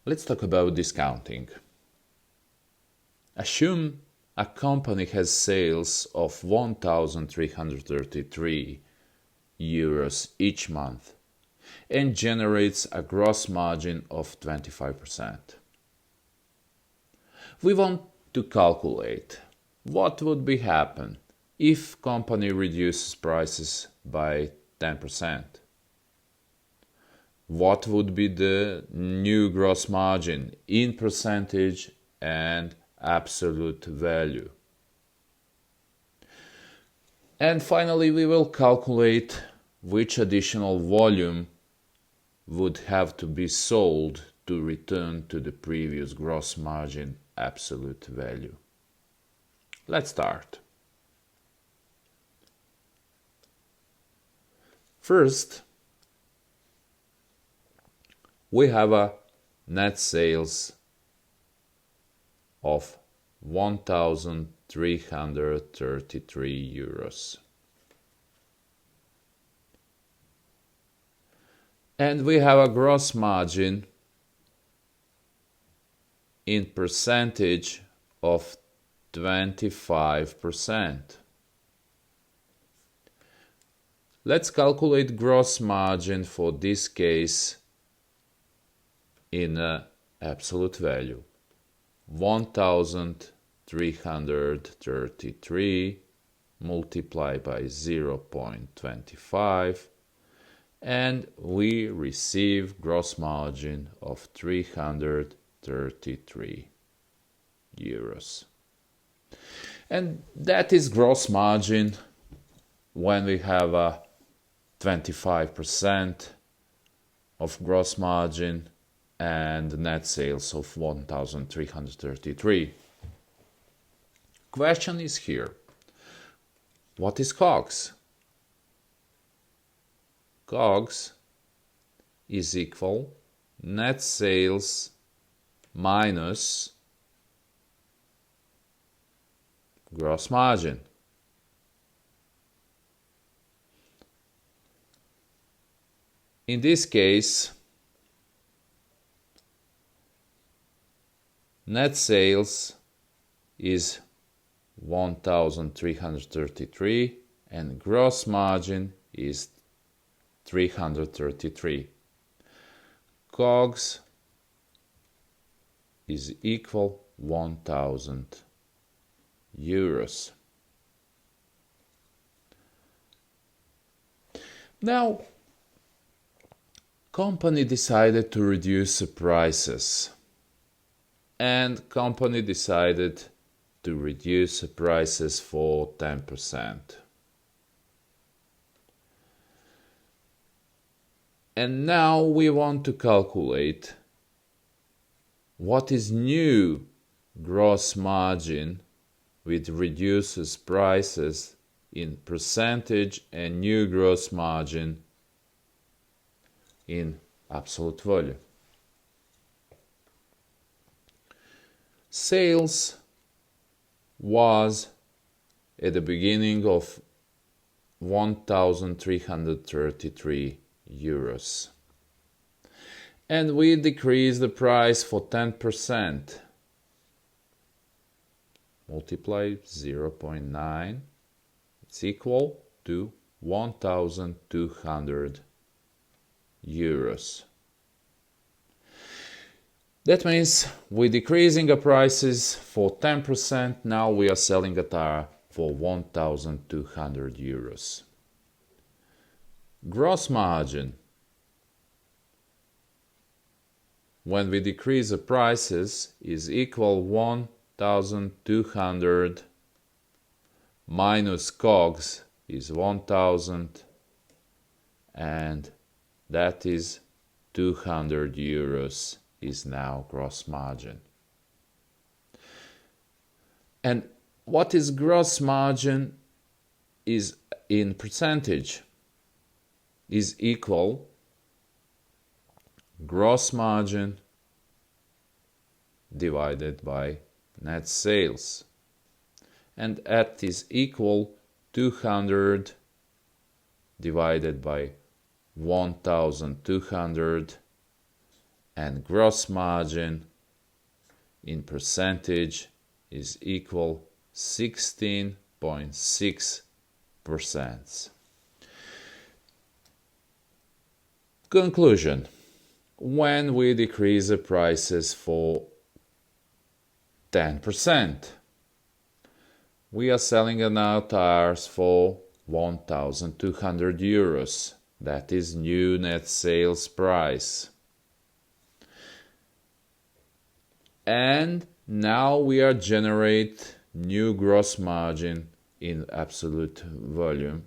Let's talk about discounting. Assume a company has sales of 1,333 euros each month and generates a gross margin of 25%. We want to calculate what would be happen if company reduces prices by 10%. What would be the new gross margin in percentage and absolute value? And finally, we will calculate which additional volume would have to be sold to return to the previous gross margin absolute value. Let's start. First, we have a net sales of 1,333 euros. And we have a gross margin in percentage of 25%. Let's calculate gross margin for this case in absolute value. 1,333 multiplied by 0.25, and we receive gross margin of 333 euros. And that is gross margin when we have a 25% of gross margin and net sales of 1,333. Question is here. What is COGS? COGS is equal net sales minus gross margin. In this case, net sales is 1,333 and gross margin is 333. COGS is equal 1,000 euros. Now, company decided to reduce the prices, and company decided to reduce the prices for 10%. And now we want to calculate what is new gross margin with reduces prices in percentage and new gross margin in absolute value. Sales was at the beginning of 1,333 euros. And we decrease the price for 10%. Multiply 0.9. It's equal to 1,200 euros. That means we're decreasing the prices for 10%. Now we are selling a tire for 1,200 euros. Gross margin. When we decrease the prices is equal 1,200 minus COGS is 1,000, and that is 200 euros is now gross margin. And what is gross margin is in percentage is equal gross margin divided by net sales, and that is equal 200 divided by 1,200, and gross margin in percentage is equal 16.6%. Conclusion: when we decrease the prices for 10%, we are selling our tires for 1,200 euros. That is new net sales price. And now we are generate new gross margin in absolute volume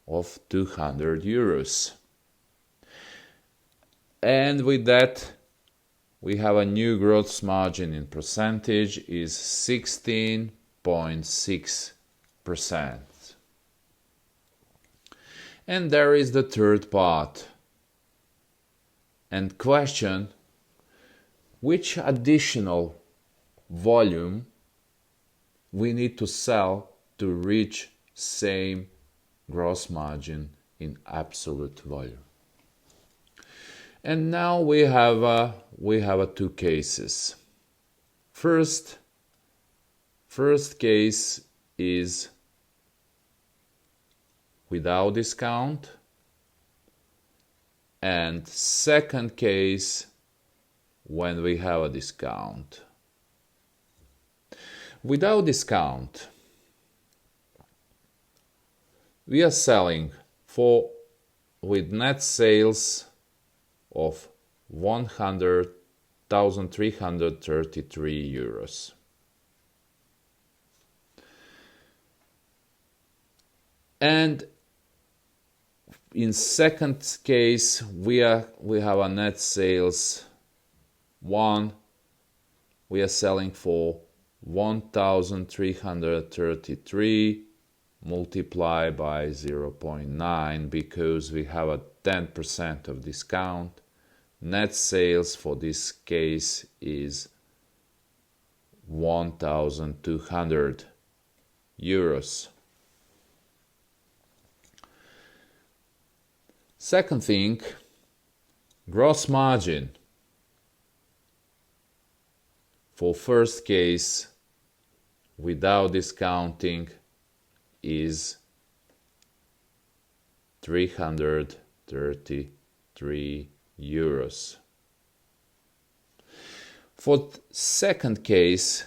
of 200 euros. And with that, we have a new gross margin in percentage is 16.6%. And there is the third part. And question: which additional volume we need to sell to reach same gross margin in absolute volume? And now we have two cases. First case is without discount, and second case when we have a discount. Without discount, we are selling with net sales of 100,333 euros. And in second case, we have a net sales we are selling for 1,333 multiplied by 0.9 because we have a 10% of discount. Net sales for this case is 1,200 euros. Second thing, gross margin. For first case, without discounting, is 333 euros. For second case,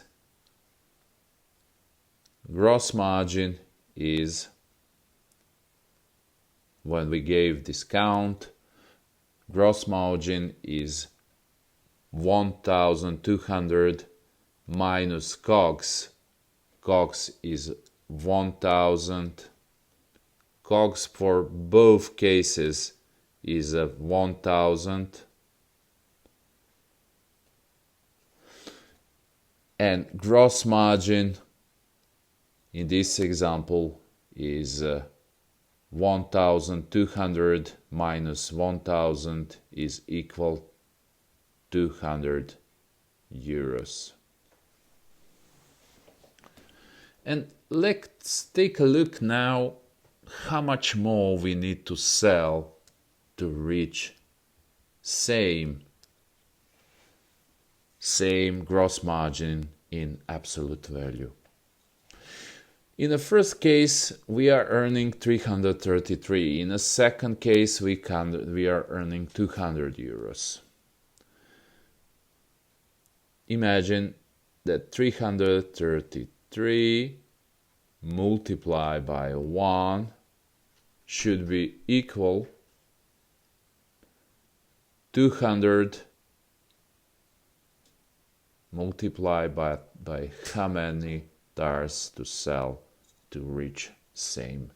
gross margin is, when we gave discount, gross margin is 1,200 minus COGS. COGS is 1,000. COGS for both cases is 1,000. And gross margin in this example is 1,200 minus 1,000 is equal 200 euros. And let's take a look now how much more we need to sell to reach same gross margin in absolute value. In the first case, we are earning 333. In the second case, we are earning 200 euros. Imagine that 333 multiplied by 1 should be equal 200 multiplied by how many tires to sell to reach same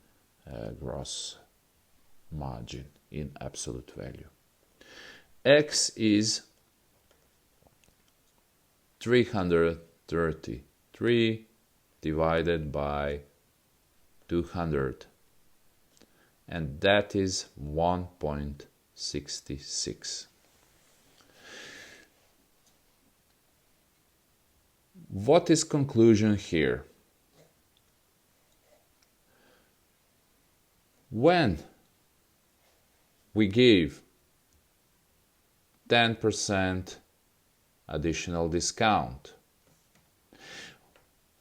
gross margin in absolute value. X is 333 divided by 200, and that is 1.66. What is conclusion here? When we give 10% additional discount.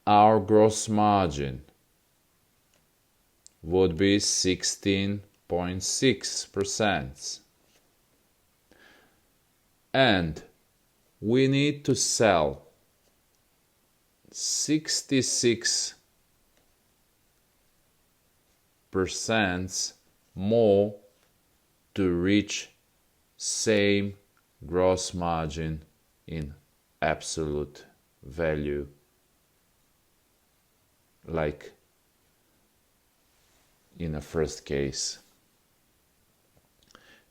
Our gross margin would be 16.6%. And we need to sell 66% more to reach same gross margin in absolute value, like in the first case.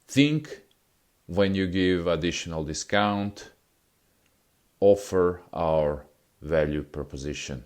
Think when you give additional discount, offer our value proposition.